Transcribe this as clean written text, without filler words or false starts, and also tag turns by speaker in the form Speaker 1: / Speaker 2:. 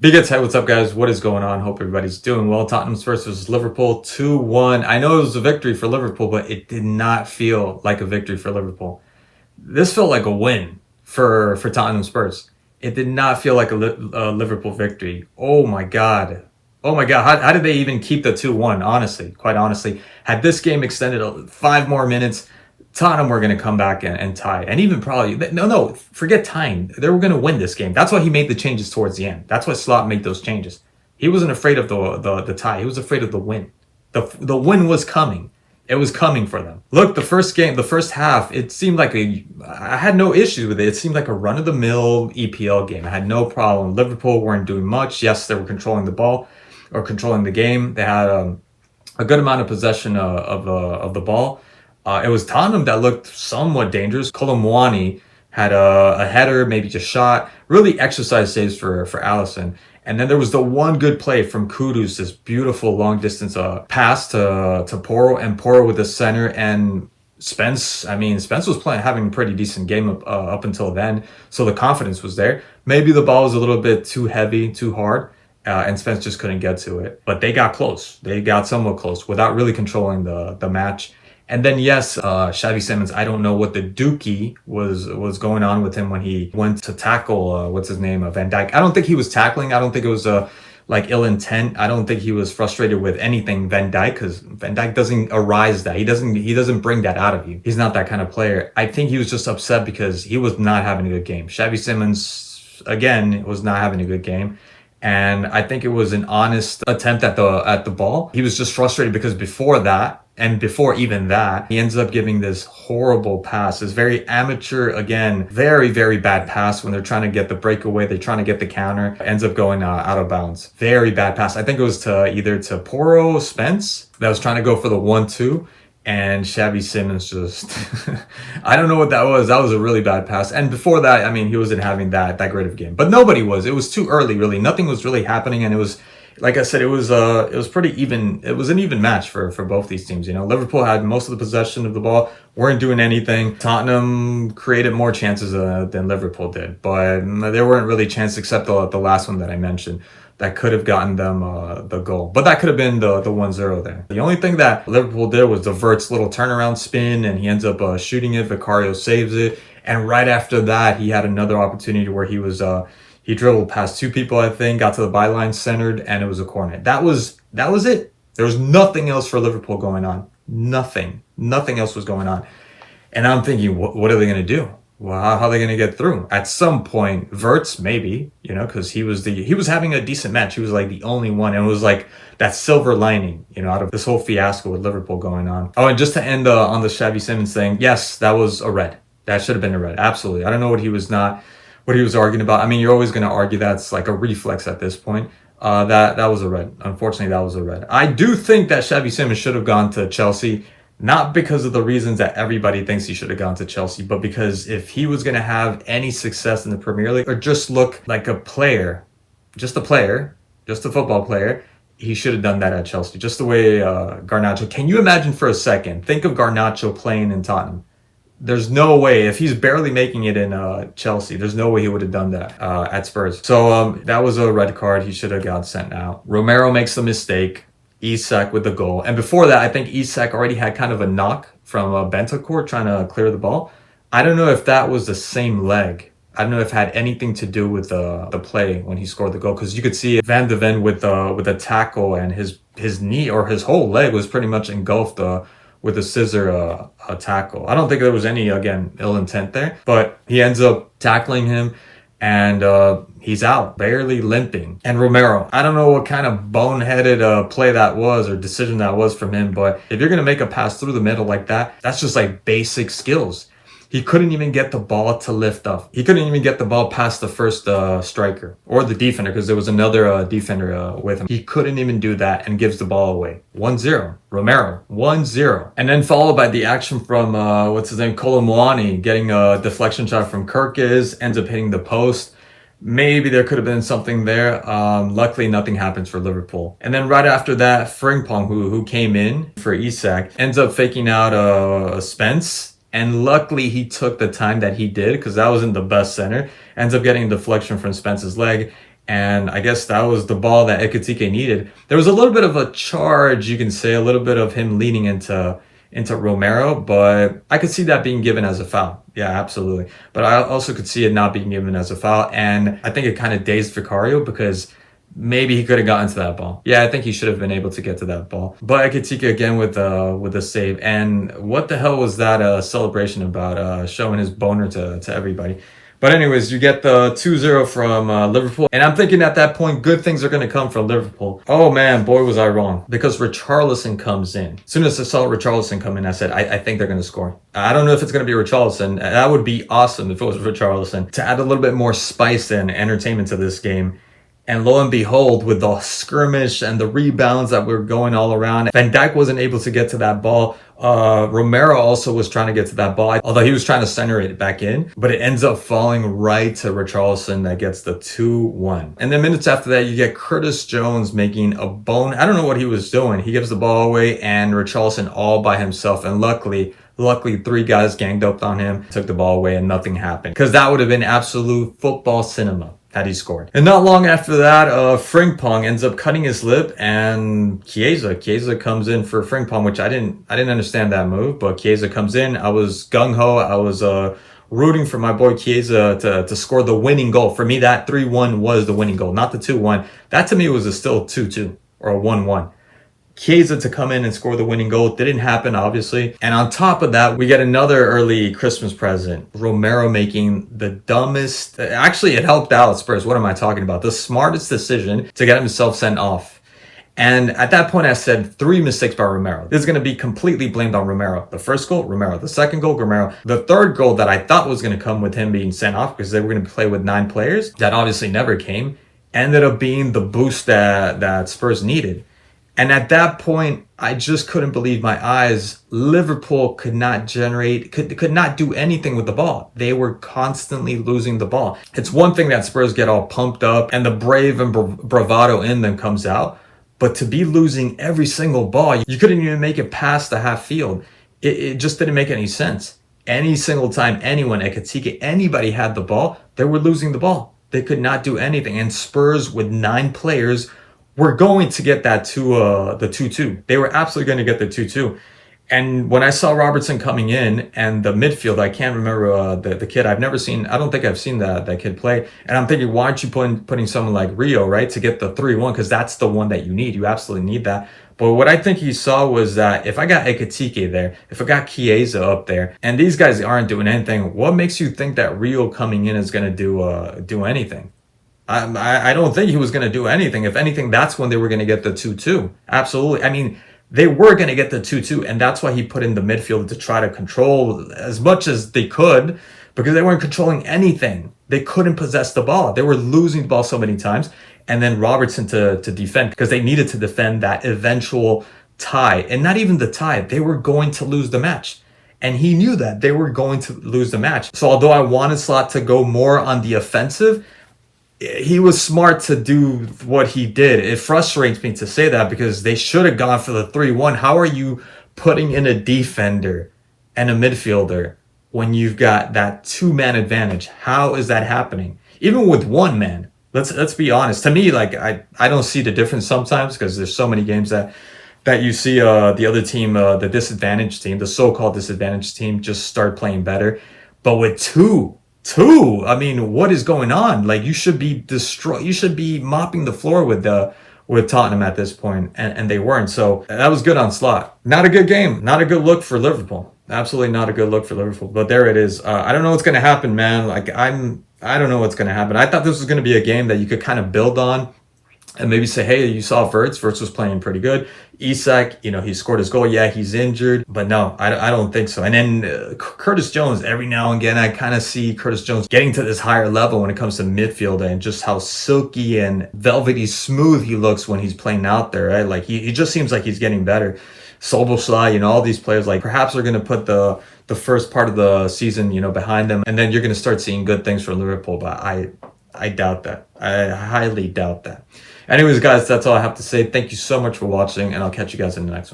Speaker 1: Big Eds, hey, what's up, guys? What is going on? Hope everybody's doing well. Tottenham's first versus Liverpool 2-1. I know it was a victory for Liverpool, but it did not feel like a victory for Liverpool. This felt like a win for Tottenham Spurs. It did not feel like a Liverpool victory. Oh my God. Oh my God. How did they even keep the 2-1? Honestly, quite honestly. Had this game extended 5 more minutes, Tottenham were going to come back and tie. And even probably, no, forget tying. They were going to win this game. That's why he made the changes towards the end. That's why Slot made those changes. He wasn't afraid of the tie. He was afraid of the win. The win was coming. It was coming for them. Look, the first half, it seemed like I had no issues with it. It seemed like a run-of-the-mill EPL game. I had no problem. Liverpool weren't doing much. Yes, they were controlling the ball or controlling the game. They had a good amount of possession of the ball. It was Tottenham that looked somewhat dangerous. Colomwani had a header, maybe just shot. Really exercise saves for Alisson. And then there was the one good play from Kudus, this beautiful long distance pass to Porro, and Porro with the center. And Spence was having a pretty decent game up until then. So the confidence was there. Maybe the ball was a little bit too heavy, too hard. And Spence just couldn't get to it. But they got close. They got somewhat close without really controlling the match. And then yes, Xavi Simons, I don't know what the dookie was going on with him when he went to tackle what's his name, Van Dijk. I don't think he was tackling. I don't think it was like ill intent. I don't think he was frustrated with anything Van Dijk, because Van Dijk doesn't arise that. He doesn't bring that out of you. He's not that kind of player. I think he was just upset because he was not having a good game. Xavi Simons again was not having a good game. And I think it was an honest attempt at the ball. He was just frustrated because before that, and before even that, he ends up giving this horrible pass, this very amateur, again, very, very bad pass when they're trying to get the breakaway, they're trying to get the counter, ends up going out of bounds. Very bad pass. I think it was either to Porro Spence that was trying to go for the 1-2. And Xavi Simons just, I don't know what that was. That was a really bad pass. And before that, I mean, he wasn't having that great of a game. But nobody was. It was too early, really. Nothing was really happening. And it was, like I said, it was pretty even. It was an even match for both these teams. You know, Liverpool had most of the possession of the ball, weren't doing anything. Tottenham created more chances than Liverpool did. But there weren't really chances except the last one that I mentioned that could have gotten them the goal. But that could have been the 1-0 there. The only thing that Liverpool did was Vert's little turnaround spin, and he ends up shooting it. Vicario saves it. And right after that, he had another opportunity where he dribbled past two people, I think, got to the byline centered, and it was a corner. That was it. There was nothing else for Liverpool going on. Nothing else was going on. And I'm thinking, what are they going to do? Well, how are they going to get through? At some point, Verts, maybe, you know, because he was having a decent match. He was like the only one. And it was like that silver lining, you know, out of this whole fiasco with Liverpool going on. Oh, and just to end on the Xavi Simons thing, yes, that was a red. That should have been a red. Absolutely. I don't know what he was arguing about. I mean, you're always going to argue that's like a reflex at this point. That was a red. Unfortunately, that was a red. I do think that Xavi Simons should have gone to Chelsea. Not because of the reasons that everybody thinks he should have gone to Chelsea, but because if he was going to have any success in the Premier League or just look like a player, just a football player, he should have done that at Chelsea. Just the way Garnacho. Can you imagine for a second? Think of Garnacho playing in Tottenham. There's no way, if he's barely making it in Chelsea, there's no way he would have done that at Spurs. So that was a red card. He should have got sent out. Romero makes the mistake. Isak with the goal. And before that, I think Isak already had kind of a knock from Bentancur trying to clear the ball. I don't know if that was the same leg. I don't know if it had anything to do with the play when he scored the goal, because you could see Van de Ven with a tackle, and his knee or his whole leg was pretty much engulfed with a scissor tackle. I don't think there was any, again, ill intent there, but he ends up tackling him. And he's out, barely limping. And Romero, I don't know what kind of boneheaded play that was or decision that was from him, but if you're going to make a pass through the middle like that, that's just like basic skills. He couldn't even get the ball to lift up. He couldn't even get the ball past the first striker or the defender, because there was another defender with him. He couldn't even do that and gives the ball away. 1-0. Romero, 1-0. And then followed by the action from, Colomwani, getting a deflection shot from Kirkes, ends up hitting the post. Maybe there could have been something there. Luckily, nothing happens for Liverpool. And then right after that, Frimpong, who came in for Isak, ends up faking out a Spence. And luckily, he took the time that he did, because that wasn't the best center. Ends up getting a deflection from Spence's leg. And I guess that was the ball that Ekitike needed. There was a little bit of a charge, you can say, a little bit of him leaning into Romero, but I could see that being given as a foul. Yeah, absolutely. But I also could see it not being given as a foul. And I think it kind of dazed Vicario because maybe he could have gotten to that ball. Yeah, I think he should have been able to get to that ball. But Ekitike again with the save. And what the hell was that celebration about? Showing his boner to everybody. But anyways, you get the 2-0 from Liverpool. And I'm thinking at that point, good things are going to come from Liverpool. Oh man, boy was I wrong. Because Richarlison comes in. As soon as I saw Richarlison come in, I said, I think they're going to score. I don't know if it's going to be Richarlison. That would be awesome if it was Richarlison. To add a little bit more spice and entertainment to this game. And lo and behold, with the skirmish and the rebounds that were going all around, Van Dijk wasn't able to get to that ball. Romero also was trying to get to that ball, although he was trying to center it back in, but it ends up falling right to Richarlison that gets the 2-1. And then minutes after that, you get Curtis Jones making a bone. I don't know what he was doing. He gives the ball away and Richarlison all by himself. And luckily, 3 guys ganged up on him, took the ball away and nothing happened. Because that would have been absolute football cinema had he scored. And not long after that, Frimpong ends up cutting his lip and Chiesa comes in for Frimpong, which I didn't understand that move, but Chiesa comes in. I was gung-ho. I was rooting for my boy Chiesa to score the winning goal. For me, that 3-1 was the winning goal, not the 2-1. That to me was a still 2-2 or a 1-1. Chiesa to come in and score the winning goal. Didn't happen, obviously. And on top of that, we get another early Christmas present. Romero making the dumbest... Actually, it helped out Spurs. What am I talking about? The smartest decision to get himself sent off. And at that point, I said 3 mistakes by Romero. This is going to be completely blamed on Romero. The first goal, Romero. The second goal, Romero. The third goal that I thought was going to come with him being sent off because they were going to play with 9 players. That obviously never came. Ended up being the boost that Spurs needed. And at that point, I just couldn't believe my eyes. Liverpool could not do anything with the ball. They were constantly losing the ball. It's one thing that Spurs get all pumped up and the brave and bravado in them comes out. But to be losing every single ball, you couldn't even make it past the half field. It just didn't make any sense. Any single time anyone, Ekitike, anybody had the ball, they were losing the ball. They could not do anything. And Spurs with 9 players were going to get that the 2-2. They were absolutely going to get the 2-2. And when I saw Robertson coming in and the midfield, I can't remember the kid. I don't think I've seen that kid play. And I'm thinking, why aren't you putting someone like Rio, right, to get the 3-1? Because that's the one that you need. You absolutely need that. But what I think he saw was that if I got Ekitike there, if I got Chiesa up there, and these guys aren't doing anything, what makes you think that Rio coming in is going to do anything? I don't think he was going to do anything. If anything, that's when they were going to get the 2-2. Absolutely. I mean, they were going to get the 2-2, and that's why he put in the midfield to try to control as much as they could because they weren't controlling anything. They couldn't possess the ball. They were losing the ball so many times. And then Robertson to defend because they needed to defend that eventual tie. And not even the tie. They were going to lose the match. And he knew that they were going to lose the match. So although I wanted Slot to go more on the offensive, he was smart to do what he did. It frustrates me to say that because they should have gone for the 3-1. How are you putting in a defender and a midfielder when you've got that 2-man advantage? How is that happening? Even with 1 man, let's be honest. To me, like I don't see the difference sometimes because there's so many games that you see the other team, the disadvantaged team, the so-called disadvantaged team, just start playing better. But with two, I mean, what is going on? Like you should be you should be mopping the floor with Tottenham at this point, and they weren't. So that was good on Slot. Not a good game. Not a good look for Liverpool. Absolutely not a good look for Liverpool. But there it is. I don't know what's going to happen, man. Like I don't know what's going to happen. I thought this was going to be a game that you could kind of build on and maybe say, hey, you saw Wirtz. Wirtz was playing pretty good. Isak, he scored his goal. Yeah, he's injured. But no, I don't think so. And then Curtis Jones, every now and again, I kind of see Curtis Jones getting to this higher level when it comes to midfield and just how silky and velvety smooth he looks when he's playing out there, right? Like he just seems like he's getting better. Soboslai, all these players, like perhaps are going to put the first part of the season, behind them. And then you're going to start seeing good things from Liverpool. But I doubt that. I highly doubt that. Anyways, guys, that's all I have to say. Thank you so much for watching, and I'll catch you guys in the next one.